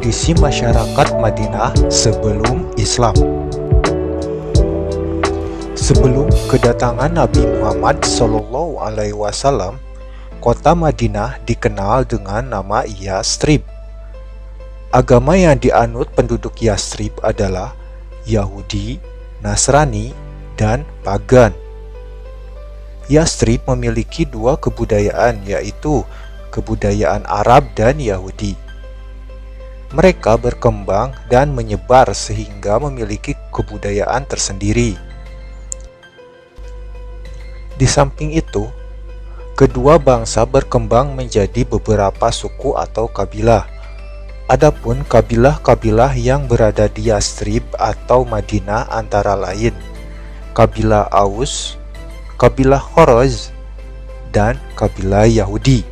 Kondisi masyarakat Madinah sebelum Islam. Sebelum kedatangan Nabi Muhammad SAW, kota Madinah dikenal dengan nama Yathrib. Agama yang dianut penduduk Yathrib adalah Yahudi, Nasrani, dan Pagan. Yathrib memiliki dua kebudayaan, yaitu kebudayaan Arab dan Yahudi. Mereka berkembang dan menyebar sehingga memiliki kebudayaan tersendiri. Di samping itu, kedua bangsa berkembang menjadi beberapa suku atau kabilah. Adapun kabilah-kabilah yang berada di Yathrib atau Madinah antara lain kabilah Aus, kabilah Khazraj, dan kabilah Yahudi.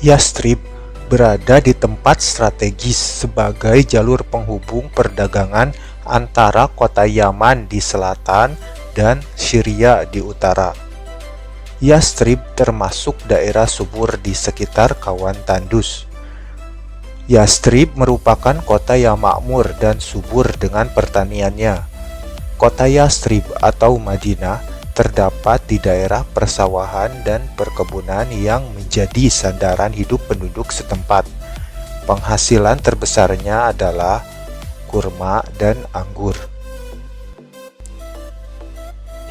Yathrib berada di tempat strategis sebagai jalur penghubung perdagangan antara kota Yaman di selatan dan Syria di utara. Yathrib termasuk daerah subur di sekitar Kawan Tandus. Yathrib merupakan kota yang makmur dan subur dengan pertaniannya. Kota Yathrib atau Madinah terdapat di daerah persawahan dan perkebunan yang menjadi sandaran hidup penduduk setempat. Penghasilan terbesarnya adalah kurma dan anggur.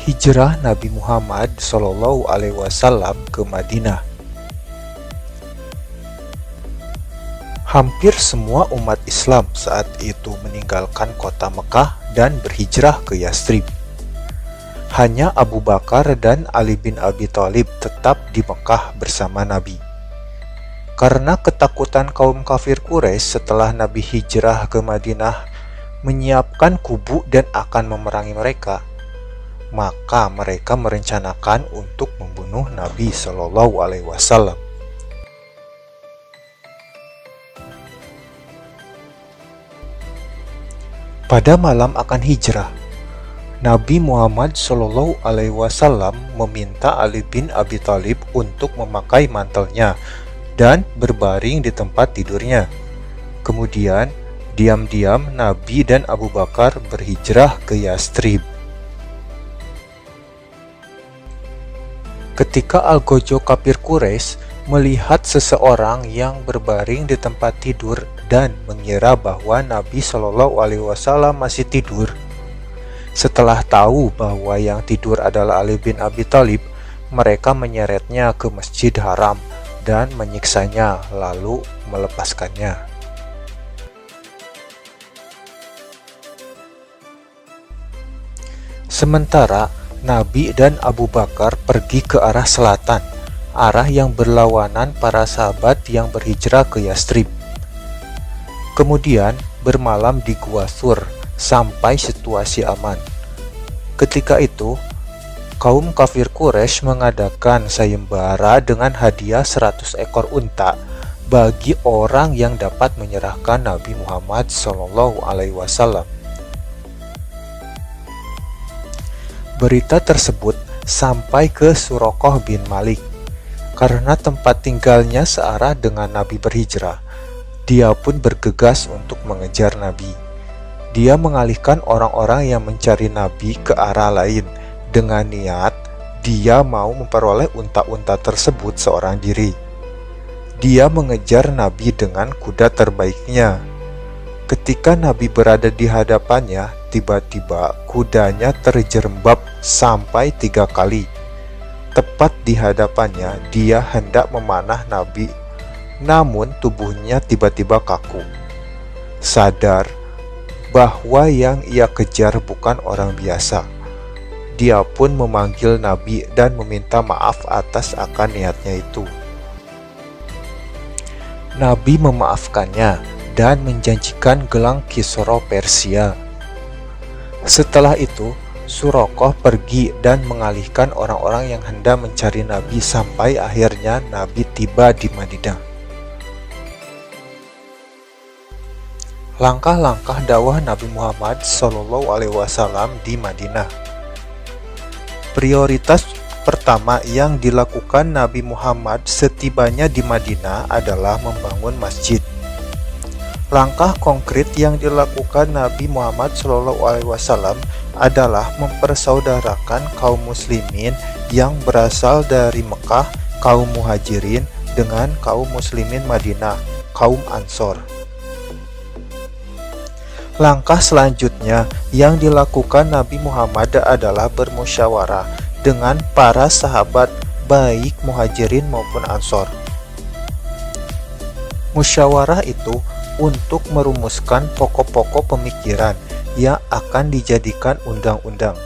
Hijrah Nabi Muhammad SAW ke Madinah. Hampir semua umat Islam saat itu meninggalkan kota Mekah dan berhijrah ke Yathrib. Hanya Abu Bakar dan Ali bin Abi Thalib tetap di Mekah bersama Nabi. Karena ketakutan kaum kafir Quraisy setelah Nabi hijrah ke Madinah menyiapkan kubu dan akan memerangi mereka, maka mereka merencanakan untuk membunuh Nabi SAW. Pada malam akan hijrah, Nabi Muhammad SAW meminta Ali bin Abi Thalib untuk memakai mantelnya dan berbaring di tempat tidurnya. Kemudian, diam-diam Nabi dan Abu Bakar berhijrah ke Yathrib. Ketika Al-Gojo kafir Quraisy melihat seseorang yang berbaring di tempat tidur dan mengira bahwa Nabi SAW masih tidur, setelah tahu bahwa yang tidur adalah Ali bin Abi Thalib, mereka menyeretnya ke Masjid Haram dan menyiksanya lalu melepaskannya. Sementara Nabi dan Abu Bakar pergi ke arah selatan, arah yang berlawanan para sahabat yang berhijrah ke Yathrib. Kemudian bermalam di Gua Sur sampai situasi aman. Ketika itu, kaum kafir Quraisy mengadakan sayembara dengan hadiah 100 ekor unta bagi orang yang dapat menyerahkan Nabi Muhammad SAW. Berita tersebut sampai ke Suraqah bin Malik. Karena tempat tinggalnya searah dengan Nabi berhijrah, dia pun bergegas untuk mengejar Nabi. Dia mengalihkan orang-orang yang mencari Nabi ke arah lain dengan niat dia mau memperoleh unta-unta tersebut seorang diri. Dia mengejar Nabi dengan kuda terbaiknya. Ketika Nabi berada di hadapannya, tiba-tiba kudanya terjerembab sampai 3 kali. Tepat di hadapannya, dia hendak memanah Nabi, namun tubuhnya tiba-tiba kaku. Sadar bahwa yang ia kejar bukan orang biasa, dia pun memanggil Nabi dan meminta maaf atas akan niatnya itu. Nabi memaafkannya dan menjanjikan gelang Kisra Persia. Setelah itu, Suraqah pergi dan mengalihkan orang-orang yang hendak mencari Nabi sampai akhirnya Nabi tiba di Madinah. Langkah-langkah dakwah Nabi Muhammad SAW di Madinah. Prioritas pertama yang dilakukan Nabi Muhammad setibanya di Madinah adalah membangun masjid. Langkah konkret yang dilakukan Nabi Muhammad SAW adalah mempersaudarakan kaum muslimin yang berasal dari Mekah, kaum muhajirin, dengan kaum muslimin Madinah, kaum Ansor. Langkah selanjutnya yang dilakukan Nabi Muhammad adalah bermusyawarah dengan para sahabat baik muhajirin maupun ansor. Musyawarah itu untuk merumuskan pokok-pokok pemikiran yang akan dijadikan undang-undang.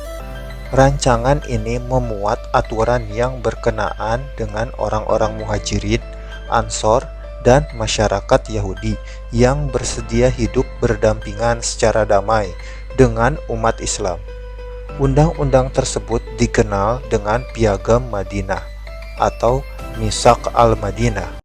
Rancangan ini memuat aturan yang berkenaan dengan orang-orang muhajirin, ansor, dan masyarakat Yahudi yang bersedia hidup berdampingan secara damai dengan umat Islam. Undang-undang tersebut dikenal dengan Piagam Madinah atau Mitsaq al-Madinah.